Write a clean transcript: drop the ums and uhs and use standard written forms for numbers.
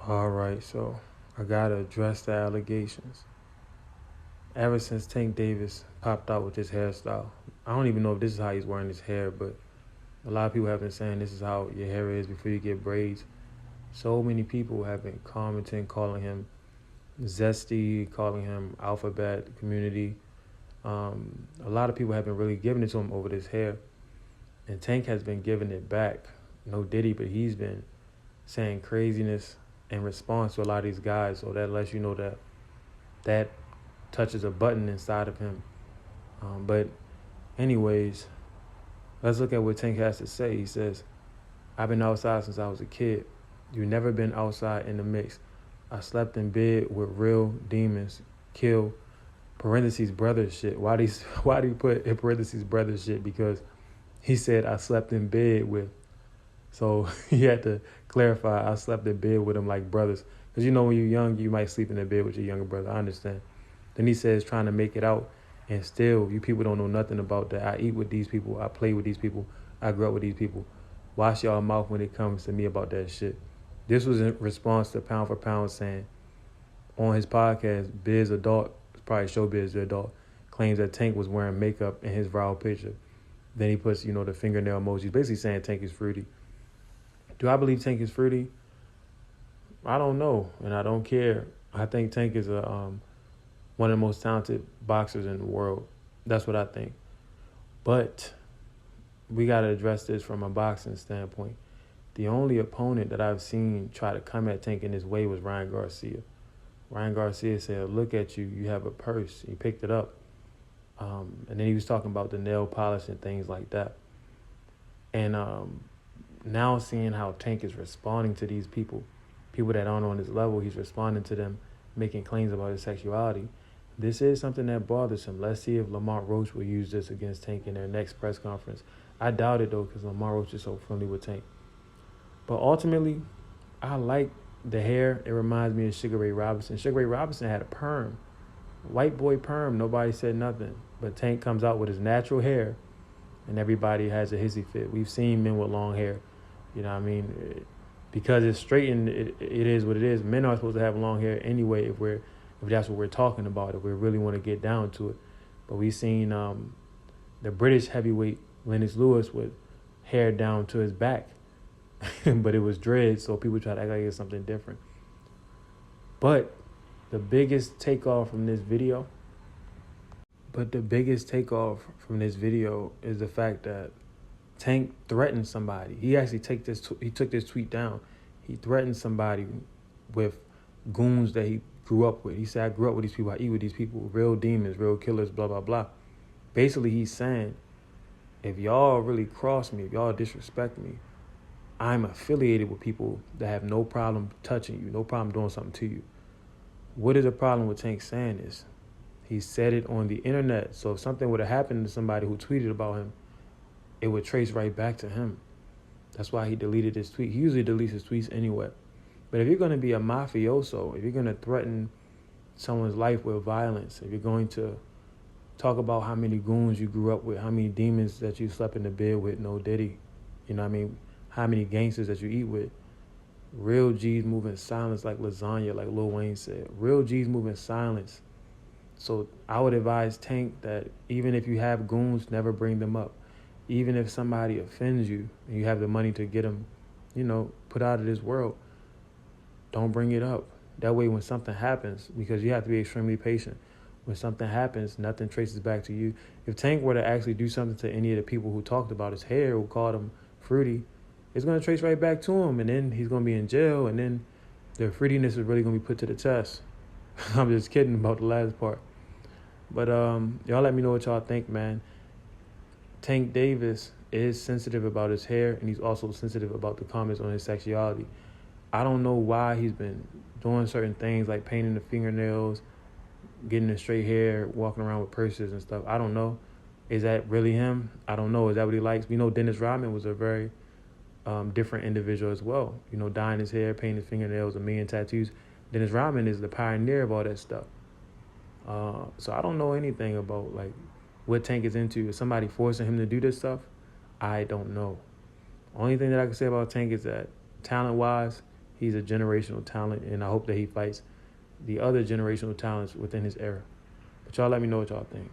All right, so I gotta address the allegations. Ever since Tank Davis popped out with his hairstyle, I don't even know if this is how he's wearing his hair, but a lot of people have been saying this is how your hair is before you get braids. So many people have been commenting, calling him zesty, calling him alphabet community. A lot of people have been really giving it to him over this hair, and Tank has been giving it back. No Diddy, but he's been saying craziness in response to a lot of these guys. So that lets you know that that touches a button inside of him. But anyways, let's look at what Tank has to say. He says, I've been outside since I was a kid. You've never been outside in the mix. I slept in bed with real demons. Kill, parentheses, brother shit. Why do you put in parentheses brother shit? Because he said I slept in bed with. So he had to clarify, I slept in bed with him like brothers. Because when you're young, you might sleep in a bed with your younger brother. I understand. Then he says trying to make it out. And still, you people don't know nothing about that. I eat with these people. I play with these people. I grew up with these people. Wash y'all mouth when it comes to me about that shit. This was in response to Pound for Pound saying on his podcast, Biz Adult, probably Showbiz Adult, claims that Tank was wearing makeup in his viral picture. Then he puts, the fingernail emojis, basically saying Tank is fruity. Do I believe Tank is fruity? I don't know, and I don't care. I think Tank is one of the most talented boxers in the world. That's what I think. But we got to address this from a boxing standpoint. The only opponent that I've seen try to come at Tank in this way was Ryan Garcia. Ryan Garcia said, look at you, you have a purse. He picked it up. And then he was talking about the nail polish and things like that. And now seeing how Tank is responding to these people that aren't on his level, he's responding to them, making claims about his sexuality. This is something that bothers him. Let's see if Lamont Roach will use this against Tank in their next press conference. I doubt it, though, because Lamont Roach is so friendly with Tank. But ultimately, I like the hair. It reminds me of Sugar Ray Robinson. Sugar Ray Robinson had a perm. White boy perm. Nobody said nothing. But Tank comes out with his natural hair, and everybody has a hissy fit. We've seen men with long hair. You know what I mean? Because it's straightened, it is what it is. Men are supposed to have long hair anyway if that's what we're talking about, if we really want to get down to it. But we've seen the British heavyweight Lennox Lewis with hair down to his back. But it was dreads, so people try to act like it's something different. But the biggest takeoff from this video is the fact that Tank threatened somebody. He actually took this tweet down. He threatened somebody with goons that he grew up with. He said, I grew up with these people. I eat with these people. Real demons, real killers, blah, blah, blah. Basically, he's saying, if y'all really cross me, if y'all disrespect me, I'm affiliated with people that have no problem touching you, no problem doing something to you. What is the problem with Tank saying this? He said it on the internet. So if something would have happened to somebody who tweeted about him, it would trace right back to him. That's why he deleted his tweet. He usually deletes his tweets anyway. But if you're going to be a mafioso, if you're going to threaten someone's life with violence, if you're going to talk about how many goons you grew up with, how many demons that you slept in the bed with, no Diddy, how many gangsters that you eat with, real G's move in silence like lasagna, like Lil Wayne said. Real G's move in silence. So I would advise Tank that even if you have goons, never bring them up. Even if somebody offends you and you have the money to get them, put out of this world, don't bring it up. That way when something happens, because you have to be extremely patient, when something happens, nothing traces back to you. If Tank were to actually do something to any of the people who talked about his hair, who called him fruity, it's going to trace right back to him, and then he's going to be in jail, and then their fruitiness is really going to be put to the test. I'm just kidding about the last part. But y'all let me know what y'all think, man. Tank Davis is sensitive about his hair, and he's also sensitive about the comments on his sexuality. I don't know why he's been doing certain things like painting the fingernails, getting the straight hair, walking around with purses and stuff. I don't know. Is that really him? I don't know. Is that what he likes? We know Dennis Rodman was a very different individual as well. Dyeing his hair, painting his fingernails, a million tattoos. Dennis Rodman is the pioneer of all that stuff. So I don't know anything about what Tank is into. Is somebody forcing him to do this stuff? I don't know. Only thing that I can say about Tank is that talent-wise, he's a generational talent, and I hope that he fights the other generational talents within his era. But y'all let me know what y'all think.